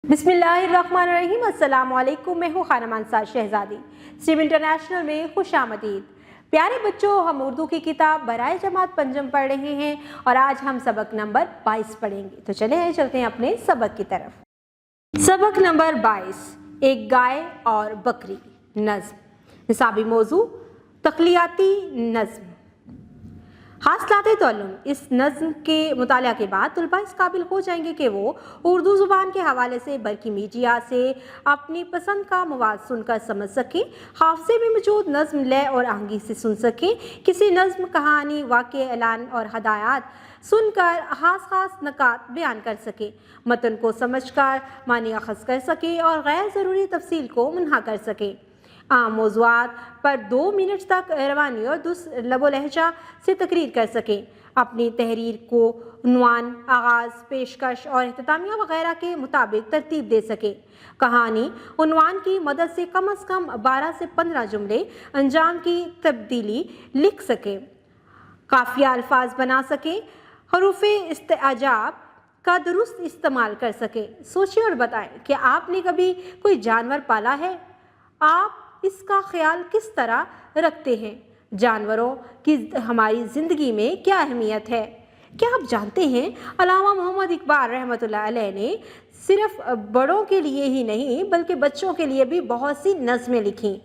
बिस्मिल्लाहिर्रहमानिर्रहीम। अस्सलाम वालेकुम। मैं हूँ खानम अंसार शहजादी। स्ट्रीम इंटरनेशनल में खुश आमदीद। प्यारे बच्चों, हम उर्दू की किताब बराए जमात पंजम पढ़ रहे हैं और आज हम सबक नंबर 22 पढ़ेंगे। तो चले आइए चलते हैं अपने सबक की तरफ। सबक नंबर 22, एक गाय और बकरी। नज़्म। निसाबी मौजू तख्लियाती नज़्म। हासिलाते तअल्लुम। इस नज़्म के मुताला के बाद तलबा इस काबिल हो जाएंगे कि वो उर्दू ज़ुबान के हवाले से बल्कि मीडिया से अपनी पसंद का मवाद सुनकर समझ सकें, हाफ़िज़े में मौजूद नज़्म लय और आहंगी से सुन सकें, किसी नज़्म, कहानी, वाक़े, ऐलान और हदायत सुनकर खास नकात बयान कर सकें, मतन को समझकर मानी अखज़ कर सकें और गैर ज़रूरी तफसील को मुनहा कर सकें। आम मौज़ूआत पर 2 मिनट तक रवानी और लबो लहजा से तकरीर कर सकें। अपनी तहरीर को उन्वान, आगाज़, पेशकश और इख्तितामिया वगैरह के मुताबिक तरतीब दे सकें। कहानी उन्वान की मदद से कम 12 से 15 जुमले अंजाम की तब्दीली लिख सकें। काफ़िया अल्फाज बना सकें। हरूफ़े इस्तेजाब का दुरुस्त इस्तेमाल कर सकें। सोचिए और बताएं कि आपने कभी कोई जानवर पाला है? आप इसका ख्याल किस तरह रखते हैं? जानवरों की हमारी ज़िंदगी में क्या अहमियत है? क्या आप जानते हैं अल्लामा मोहम्मद इकबाल रहमतुल्लाह अलैह ने सिर्फ बड़ों के लिए ही नहीं बल्कि बच्चों के लिए भी बहुत सी नज़में लिखीं।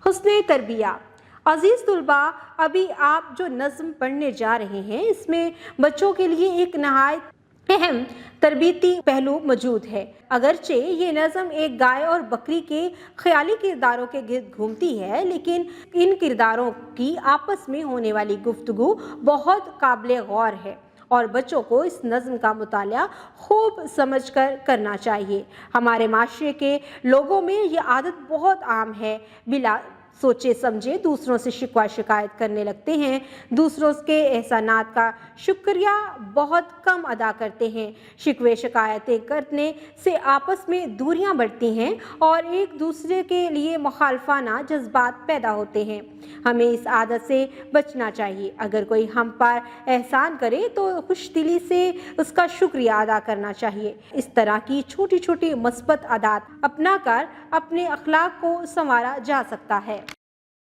हुस्ने तरबिया। अज़ीज़ तुलबा, अभी आप जो नज़्म पढ़ने जा रहे हैं इसमें बच्चों के लिए एक नहायत अहम तरबीती पहलू मौजूद है। अगरचे ये नज़्म एक गाय और बकरी के ख्याली किरदारों के गिर्द घूमती है, लेकिन इन किरदारों की आपस में होने वाली गुफ्तगू बहुत काबिल गौर है और बच्चों को इस नज़्म का मुताला खूब समझकर करना चाहिए। हमारे माशरे के लोगों में ये आदत बहुत आम है, बिला सोचे समझे दूसरों से शिकवा शिकायत करने लगते हैं, दूसरों के एहसानात का शुक्रिया बहुत कम अदा करते हैं। शिकवे शिकायतें करने से आपस में दूरियां बढ़ती हैं और एक दूसरे के लिए मुखालफाना जज्बात पैदा होते हैं। हमें इस आदत से बचना चाहिए। अगर कोई हम पर एहसान करे तो खुशदिली से उसका शुक्रिया अदा करना चाहिए। इस तरह की छोटी छोटी मस्बत आदत अपना कर अपने अखलाक को संवारा जा सकता है।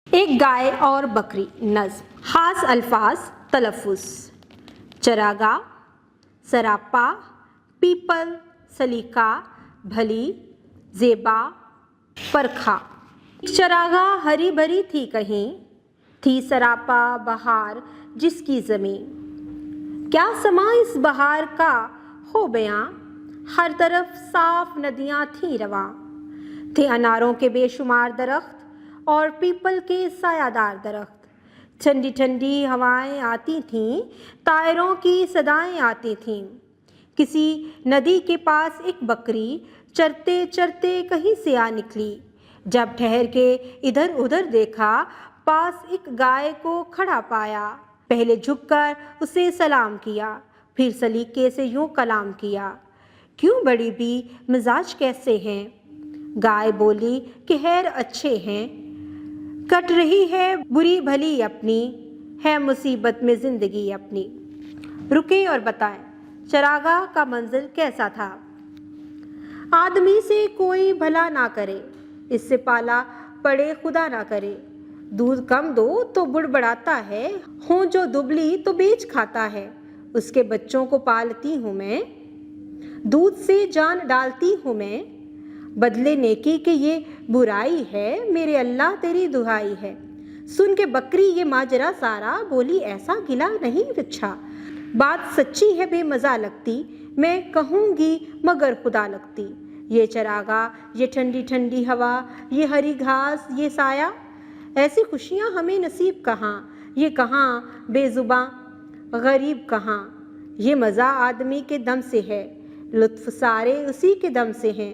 एक गाय और बकरी। नज़्म। खास अल्फाज तलफ़ुज़। चरागा, सरापा, पीपल, सलीका, भली, ज़ेबा, परखा। चरागा हरी भरी थी कहीं, थी सरापा बहार जिसकी ज़मीं। क्या समा इस बहार का हो बयां, हर तरफ साफ नदियाँ थीं रवां। थे अनारों के बेशुमार दरख्त और पीपल के सायादार दरख्त। ठंडी ठंडी हवाएं आती थीं, तायरों की सदाएं आती थीं। किसी नदी के पास एक बकरी चरते चरते कहीं से आ निकली। जब ठहर के इधर उधर देखा, पास एक गाय को खड़ा पाया। पहले झुककर उसे सलाम किया, फिर सलीके से यूं कलाम किया, क्यों बड़ी भी मिजाज कैसे हैं? गाय बोली कि खैर अच्छे हैं, कट रही है बुरी भली अपनी, है मुसीबत में ज़िंदगी अपनी। रुके और बताएं चरागाह का मंजिल कैसा था। आदमी से कोई भला ना करे, इससे पाला पड़े खुदा ना करे। दूध कम दो तो बुड़बड़ाता है, हूँ जो दुबली तो बेच खाता है। उसके बच्चों को पालती हूँ मैं, दूध से जान डालती हूँ मैं। बदले नेकी के ये बुराई है, मेरे अल्लाह तेरी दुहाई है। सुन के बकरी ये माजरा सारा, बोली ऐसा गिला नहीं अच्छा। बात सच्ची है बेमज़ा लगती, मैं कहूँगी मगर खुदा लगती। ये चरागा, ये ठंडी ठंडी हवा, ये हरी घास, ये साया, ऐसी खुशियाँ हमें नसीब कहाँ। ये कहाँ बेजुबां गरीब कहाँ। ये मज़ा आदमी के दम से है, लुत्फ़ सारे उसी के दम से हैं।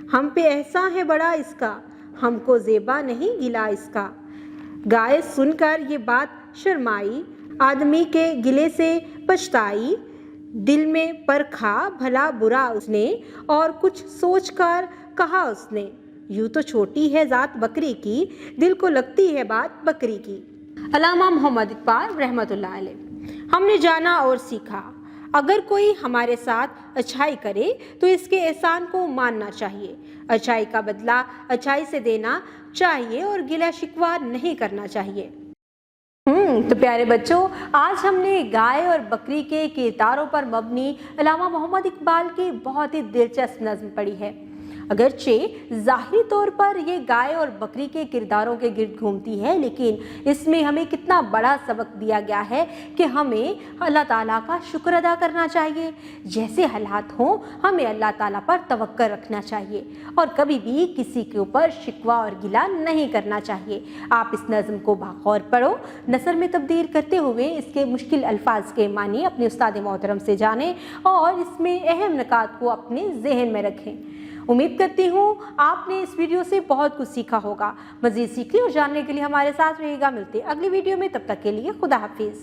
हम पे एहसान है बड़ा इसका, हमको ज़ेबा नहीं गिला इसका। गाय सुनकर ये बात शर्माई, आदमी के गिले से पछताई। दिल में परखा भला बुरा उसने और कुछ सोचकर कहा उसने, यूँ तो छोटी है ज़ात बकरी की, दिल को लगती है बात बकरी की। अल्लामा मोहम्मद इकबाल रहमतुल्लाह अलैह। हमने जाना और सीखा। अगर कोई हमारे साथ अच्छाई करे तो इसके एहसान को मानना चाहिए। अच्छाई का बदला अच्छाई से देना चाहिए और गिला शिकवा नहीं करना चाहिए। तो प्यारे बच्चों, आज हमने गाय और बकरी के किरदारों पर मबनी अल्लामा मोहम्मद इकबाल की बहुत ही दिलचस्प नज़्म पढ़ी है। अगरचे ज़ाहिरी तौर पर ये गाय और बकरी के किरदारों के गिर्द घूमती है, लेकिन इसमें हमें कितना बड़ा सबक दिया गया है कि हमें अल्लाह ताला का शुक्र अदा करना चाहिए। जैसे हालात हों, हमें अल्लाह ताला पर तवक्कुल रखना चाहिए और कभी भी किसी के ऊपर शिकवा और गिला नहीं करना चाहिए। आप इस नज़्म को बागौर पढ़ो, नसर में तब्दील करते हुए इसके मुश्किल अल्फाज के मानी अपने उस्ताद मोहतरम से जानें और इसमें अहम निकात को अपने जहन में रखें। उम्मीद करती हूँ आपने इस वीडियो से बहुत कुछ सीखा होगा। मज़ीद सीखने और जानने के लिए हमारे साथ रहिएगा। मिलते हैं अगली वीडियो में, तब तक के लिए खुदा हाफिज़।